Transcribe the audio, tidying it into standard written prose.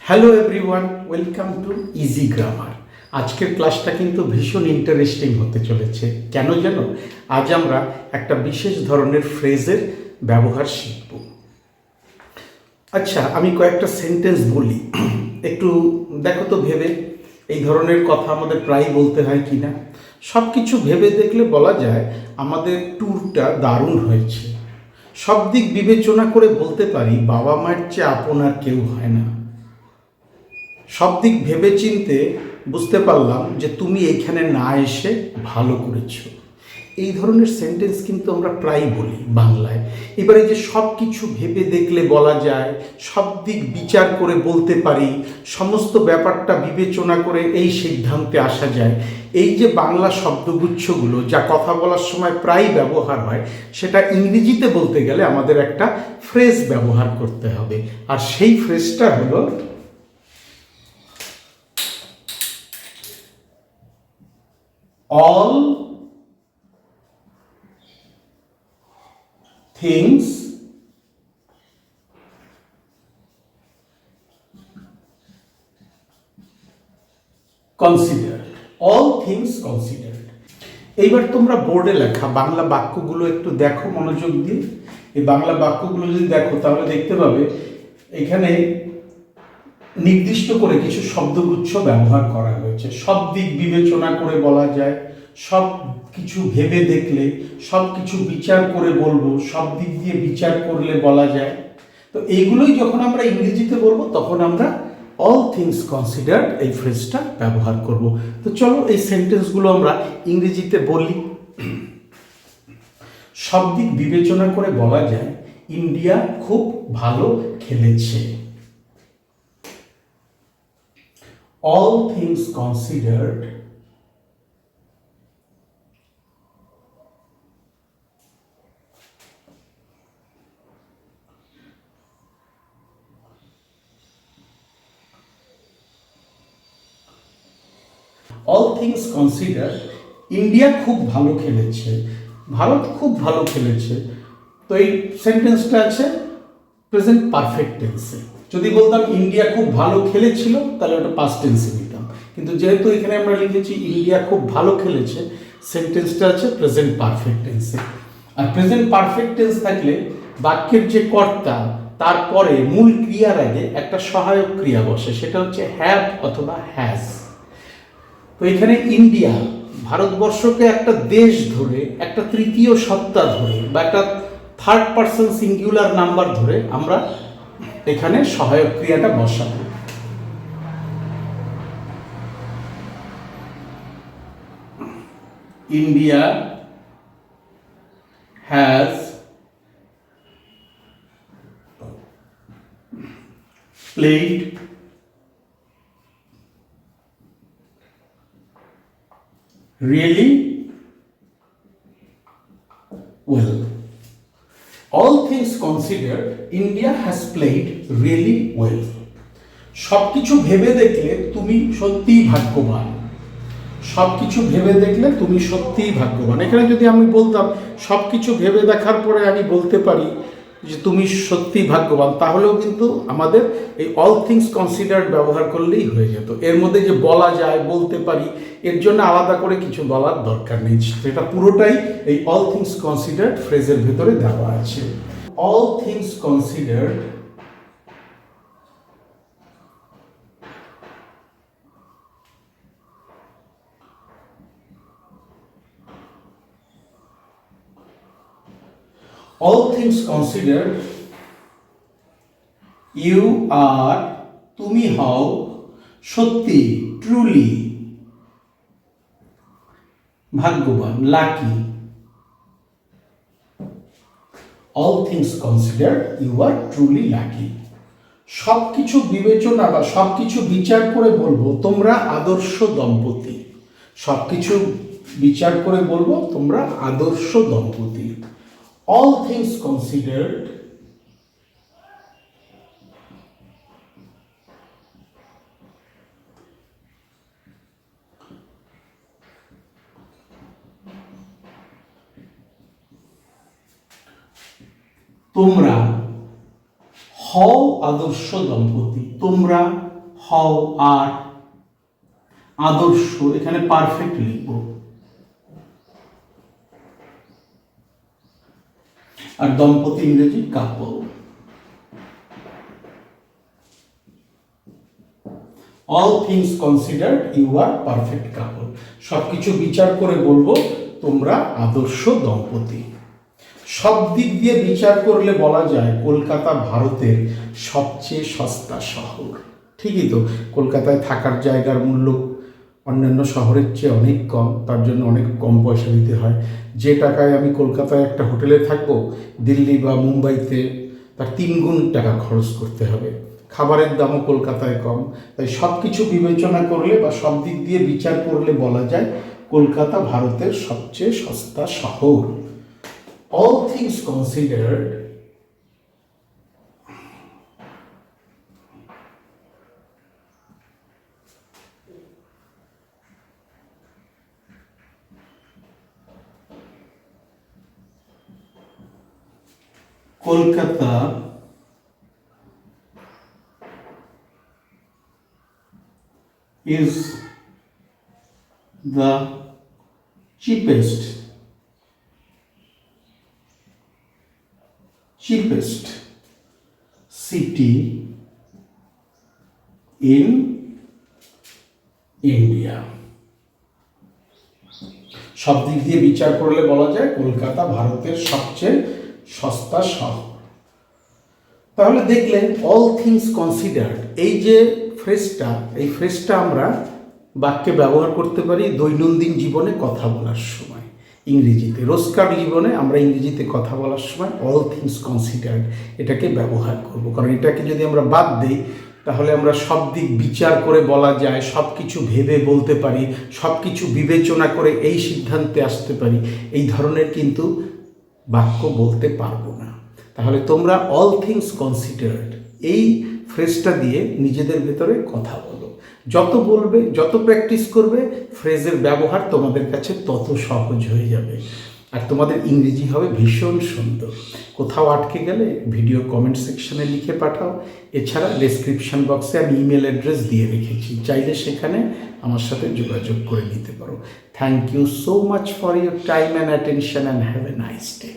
Hello everyone, welcome to easy grammar. আজকের ক্লাসটা কিন্তু ভীষণ ইন্টারেস্টিং হতে চলেছে। কেন জানো? আজ আমরা একটা বিশেষ ধরনের ফ্রেজের ব্যবহার শিখব। আচ্ছা, আমি কয়েকটা সেন্টেন্স বলি, একটু দেখো তো ভেবে, এই ধরনের কথা আমাদের প্রায় বলতে হয় কি না। সব কিছু ভেবে দেখলে বলা যায় আমাদের ট্যুরটা দারুণ হয়েছে। সব দিক বিবেচনা করে বলতে পারি বাবা মায়ের চেয়ে আপন আর কেউ হয় না। সব দিক ভেবে চিনতে বুঝতে পারলাম যে তুমি এখানে না এসে ভালো করেছো। এই ধরনের সেন্টেন্স কিন্তু আমরা প্রায় বলি বাংলায়। এবারে যে সব কিছু ভেবে দেখলে বলা যায়, সব দিক বিচার করে বলতে পারি, সমস্ত ব্যাপারটা বিবেচনা করে এই সিদ্ধান্তে আসা যায়, এই যে বাংলা শব্দগুচ্ছগুলো যা কথা বলার সময় প্রায় ব্যবহার হয়, সেটা ইংরেজিতে বলতে গেলে আমাদের একটা ফ্রেজ ব্যবহার করতে হবে। আর সেই ফ্রেজটা হলো all things considered, all things considered। এইবার তোমরা বোর্ডে লেখা বাংলা বাক্যগুলো একটু দেখো মনোযোগ দিয়ে। এই বাংলা বাক্যগুলো যদি দেখো তাহলে দেখতে পাবে এখানে নির্দিষ্ট করে কিছু শব্দগুচ্ছ ব্যবহার করা হয়েছে। সব দিক বিবেচনা করে বলা যায়, সব কিছু ভেবে দেখলে, সব কিছু বিচার করে বলবো, সব দিক দিয়ে বিচার করলে বলা যায়। তো এইগুলোই যখন আমরা ইংরেজিতে বলবো তখন আমরা অল থিংস কনসিডার্ড এই ফ্রেজটা ব্যবহার করব। তো চলো এই সেন্টেন্সগুলো আমরা ইংরেজিতে বলি। সব দিক বিবেচনা করে বলা যায় ইন্ডিয়া খুব ভালো খেলেছে। All things considered, ইন্ডিয়া খুব ভালো খেলেছে, ভারত খুব ভালো খেলেছে। তো এই সেন্টেন্সটা আছে প্রেজেন্ট পারফেক্ট টেন্সে। যদি বলতাম ইন্ডিয়া খুব ভালো খেলেছিল তাহলে ওটা পাস্ট টেন্সে নিতাম, কিন্তু যেহেতু এখানে আমরা লিখেছি ইন্ডিয়া খুব ভালো খেলেছে, সেন্টেন্সটা আছে প্রেজেন্ট পারফেক্ট টেন্সে। আর প্রেজেন্ট পারফেক্ট টেন্স থাকলে বাক্যের যে কর্তা তারপরে মূল ক্রিয়ার আগে একটা সহায়ক ক্রিয়া বসে, সেটা হচ্ছে হ্যাভ অথবা হ্যাজ। তো এখানে ইন্ডিয়া ভারতবর্ষকে একটা দেশ ধরে, একটা তৃতীয় সত্তা ধরে বা একটা থার্ড পারসন সিঙ্গুলার নাম্বার ধরে আমরা এখানে সহায়ক ক্রিয়াটা বসাবো। India has played really well. All things considered, India has played really well. সবকিছু ভেবে দেখলে তুমি সত্যিই ভাগ্যবান। সবকিছু ভেবে দেখলে তুমি সত্যিই ভাগ্যবান। এখানে যদি আমি বলতাম সবকিছু ভেবে দেখার পরে আমি বলতে পারি যে তুমি সত্যিই ভাগ্যবান, তাহলেও কিন্তু আমাদের এই অল থিংস কনসিডার্ড ব্যবহার করলেই হয়ে যেত। এর মধ্যে যে বলা যায়, বলতে পারি, এর জন্য আলাদা করে কিছু বলার দরকার নেই। এটা পুরোটাই এই অল থিংস কনসিডার্ড ফ্রেজের ভেতরে দেওয়া আছে। All things considered all things considered, you are তুমি হও সত্যি ট্রুলি ভাগ্যবান lucky. all things considered, you are truly lucky. সবকিছু বিবেচনা বা সবকিছু বিচার করে বলবো তোমরা আদর্শ দম্পতি। সবকিছু বিচার করে বলবো তোমরা আদর্শ দম্পতি। all things considered, তোমরা হও আদর্শ দম্পতি। তোমরা হও, আর আদর্শ, এখানে পারফেক্ট লিখব। আর দম্পতি ইংরেজি couple. All things considered you are perfect couple. সবকিছু বিচার করে বলবো তোমরা আদর্শ দম্পতি। সব দিক দিয়ে বিচার করলে বলা যায় কলকাতা ভারতের সবচেয়ে সস্তা শহর। ঠিকই তো, কলকাতায় থাকার জায়গার মূল্য অন্যান্য শহরের চেয়ে অনেক কম, তার জন্য অনেক কম পয়সা দিতে হয়। যে টাকায় আমি কলকাতায় একটা হোটেলে থাকবো, দিল্লি বা মুম্বাইতে তার 3 গুণ টাকা খরচ করতে হবে। খাবারের দামও কলকাতায় কম। তাই সব কিছু বিবেচনা করলে বা সব দিক দিয়ে বিচার করলে বলা যায় কলকাতা ভারতের সবচেয়ে সস্তা শহর। All things considered, Kolkata is the cheapest city in India. সব দিক দিয়ে বিচার করলে বলা যায় কলকাতা ভারতের সবচেয়ে সস্তা শহর। তাহলে দেখলেন অল থিংস কনসিডার্ড, এই যে ফ্রেজটা আমরা বাক্যে ব্যবহার করতে পারি দৈনন্দিন জীবনে কথা বলার সময় ইংরেজিতে। রোজকার জীবনে আমরা ইংরেজিতে কথা বলার সময় অল থিংস কনসিডার্ড এটাকে ব্যবহার করব, কারণ এটাকে যদি আমরা বাদ দিই তাহলে আমরা সব দিক বিচার করে বলা যায়, সব কিছু ভেবে বলতে পারি, সব কিছু বিবেচনা করে এই সিদ্ধান্তে আসতে পারি, এই ধরনের কিন্তু বাক্য বলতে পারবো না। তাহলে তোমরা অল থিংস কনসিডার্ড এই ফ্রেজটা দিয়ে নিজেদের ভেতরে কথা বলো। যত বলবে, যত প্র্যাকটিস করবে, ফ্রেজের ব্যবহার তোমাদের কাছে তত সহজ হয়ে যাবে, আর তোমাদের ইংরেজি হবে ভীষণ সুন্দর। কোথাও আটকে গেলে ভিডিও কমেন্ট সেকশনে লিখে পাঠাও। এছাড়া ডেসক্রিপশন বক্সে আমি ইমেল অ্যাড্রেস দিয়ে রেখেছি, চাইলে সেখানে আমার সাথে যোগাযোগ করে নিতে পারো। Thank you so much for your time and attention and have a nice day.